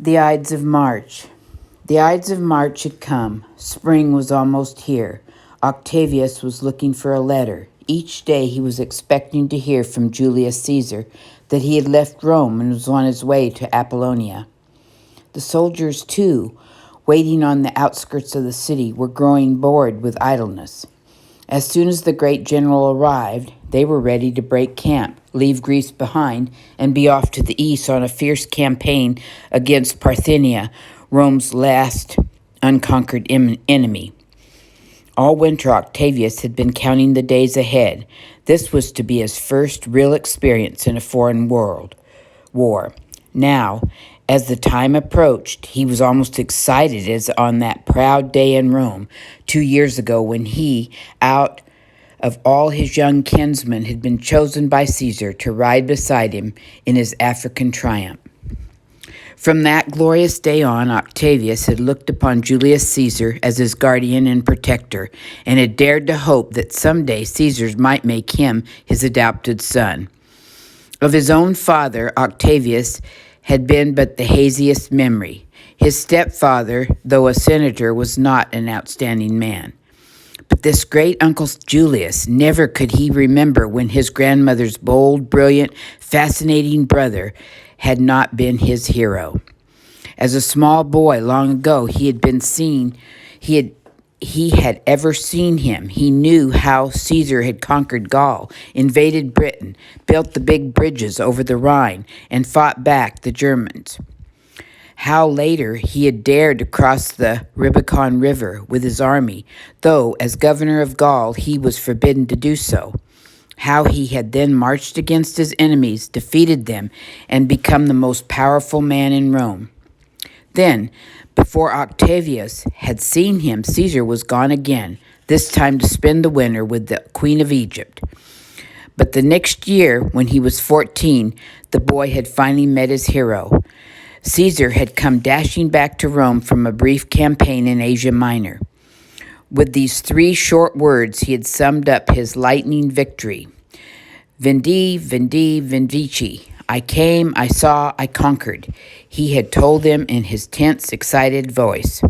The Ides of March. The Ides of March had come. Spring was almost here. Octavius was looking for a letter. Each day he was expecting to hear from Julius Caesar that he had left Rome and was on his way to Apollonia. The soldiers, too, waiting on the outskirts of the city, were growing bored with idleness. As soon as the great general arrived, they were ready to break camp, leave Greece behind, and be off to the east on a fierce campaign against Parthenia, Rome's last unconquered enemy. All winter, Octavius had been counting the days ahead. This was to be his first real experience in a foreign war. Now, as the time approached, he was almost excited as on that proud day in Rome 2 years ago when he, out of all his young kinsmen, had been chosen by Caesar to ride beside him in his African triumph. From that glorious day on, Octavius had looked upon Julius Caesar as his guardian and protector, and had dared to hope that someday Caesar might make him his adopted son. Of his own father, Octavius had been but the haziest memory. His stepfather, though a senator, was not an outstanding man. But this great uncle Julius, never could he remember when his grandmother's bold, brilliant, fascinating brother had not been his hero. As a small boy long ago, he had ever seen him. He knew how Caesar had conquered Gaul, invaded Britain, built the big bridges over the Rhine, and fought back the Germans. How later he had dared to cross the Rubicon River with his army, though as governor of Gaul he was forbidden to do so. How he had then marched against his enemies, defeated them, and become the most powerful man in Rome. Then, before Octavius had seen him, Caesar was gone again, this time to spend the winter with the Queen of Egypt. But the next year, when he was 14, the boy had finally met his hero. Caesar had come dashing back to Rome from a brief campaign in Asia Minor. With these 3 short words, he had summed up his lightning victory. Vendi, vendi, vindici. I came, I saw, I conquered, he had told them in his tense, excited voice.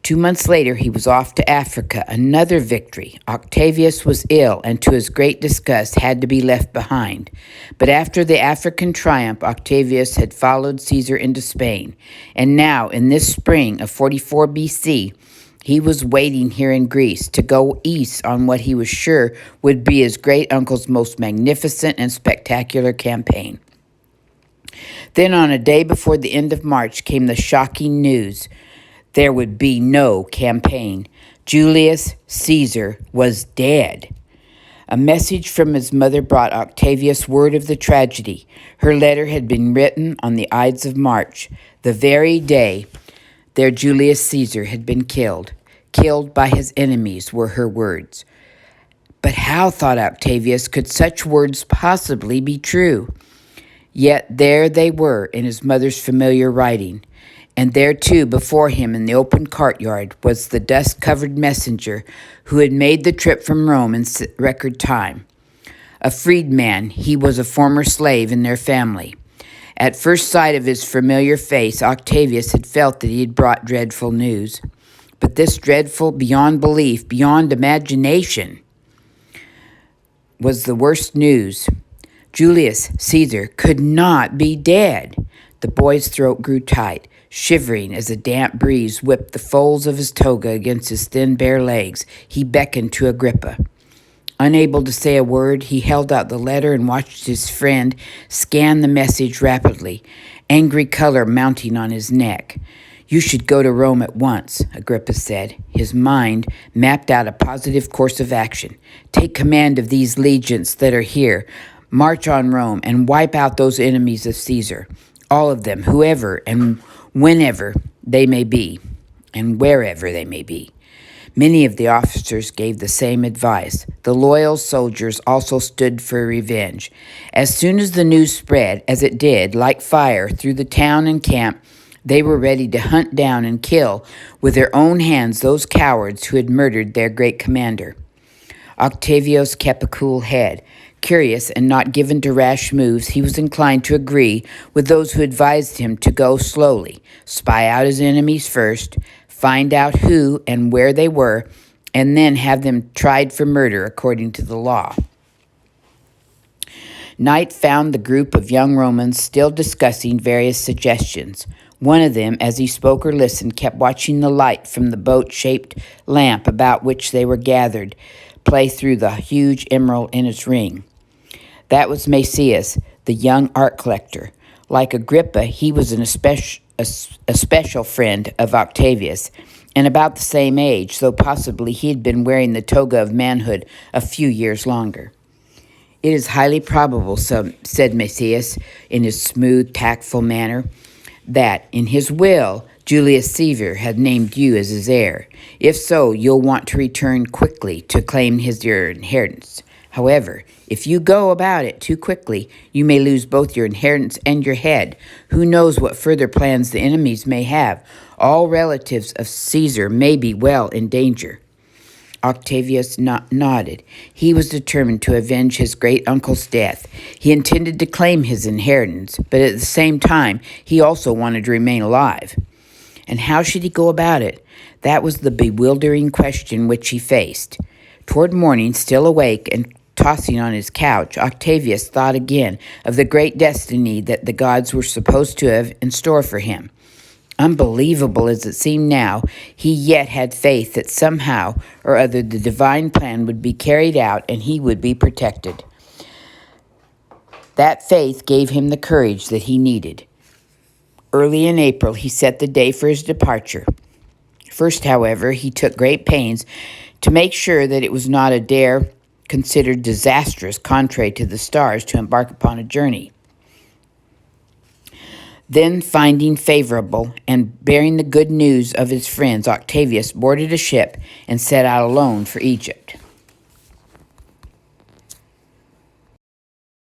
2 months later, he was off to Africa, another victory. Octavius was ill and, to his great disgust, had to be left behind. But after the African triumph, Octavius had followed Caesar into Spain. And now, in this spring of 44 BC, he was waiting here in Greece to go east on what he was sure would be his great uncle's most magnificent and spectacular campaign. Then on a day before the end of March came the shocking news. There would be no campaign. Julius Caesar was dead. A message from his mother brought Octavius word of the tragedy. Her letter had been written on the Ides of March, the very day their Julius Caesar had been killed. Killed by his enemies were her words. But how, thought Octavius, could such words possibly be true? Yet there they were in his mother's familiar writing. And there, too, before him in the open courtyard was the dust-covered messenger who had made the trip from Rome in record time. A freedman, he was a former slave in their family. At first sight of his familiar face, Octavius had felt that he had brought dreadful news. But this dreadful, beyond belief, beyond imagination, was the worst news. Julius Caesar could not be dead. The boy's throat grew tight, shivering as a damp breeze whipped the folds of his toga against his thin, bare legs. He beckoned to Agrippa. Unable to say a word, he held out the letter and watched his friend scan the message rapidly, angry color mounting on his neck. You should go to Rome at once, Agrippa said. His mind mapped out a positive course of action. Take command of these legions that are here. March on Rome and wipe out those enemies of Caesar. All of them, whoever and whenever they may be, and wherever they may be. Many of the officers gave the same advice. The loyal soldiers also stood for revenge. As soon as the news spread, as it did, like fire, through the town and camp, they were ready to hunt down and kill with their own hands those cowards who had murdered their great commander. Octavius kept a cool head. Curious and not given to rash moves, he was inclined to agree with those who advised him to go slowly, spy out his enemies first, find out who and where they were, and then have them tried for murder according to the law. Night found the group of young Romans still discussing various suggestions. One of them, as he spoke or listened, kept watching the light from the boat-shaped lamp about which they were gathered play through the huge emerald in its ring. That was Macias, the young art collector. Like Agrippa, he was a special friend of Octavius, and about the same age, though possibly he had been wearing the toga of manhood a few years longer. It is highly probable, said Macias in his smooth, tactful manner, that in his will Julius Caesar had named you as his heir. If so, you'll want to return quickly to claim your inheritance. However, if you go about it too quickly, you may lose both your inheritance and your head. Who knows what further plans the enemies may have? All relatives of Caesar may be well in danger. Octavius nodded. He was determined to avenge his great-uncle's death. He intended to claim his inheritance, but at the same time, he also wanted to remain alive. And how should he go about it? That was the bewildering question which he faced. Toward morning, still awake and tossing on his couch, Octavius thought again of the great destiny that the gods were supposed to have in store for him. Unbelievable as it seemed now, he yet had faith that somehow or other the divine plan would be carried out and he would be protected. That faith gave him the courage that he needed. Early in April, he set the day for his departure. First, however, he took great pains to make sure that it was not a dare considered disastrous, contrary to the stars, to embark upon a journey. Then, finding favorable and bearing the good news of his friends, Octavius boarded a ship and set out alone for Egypt.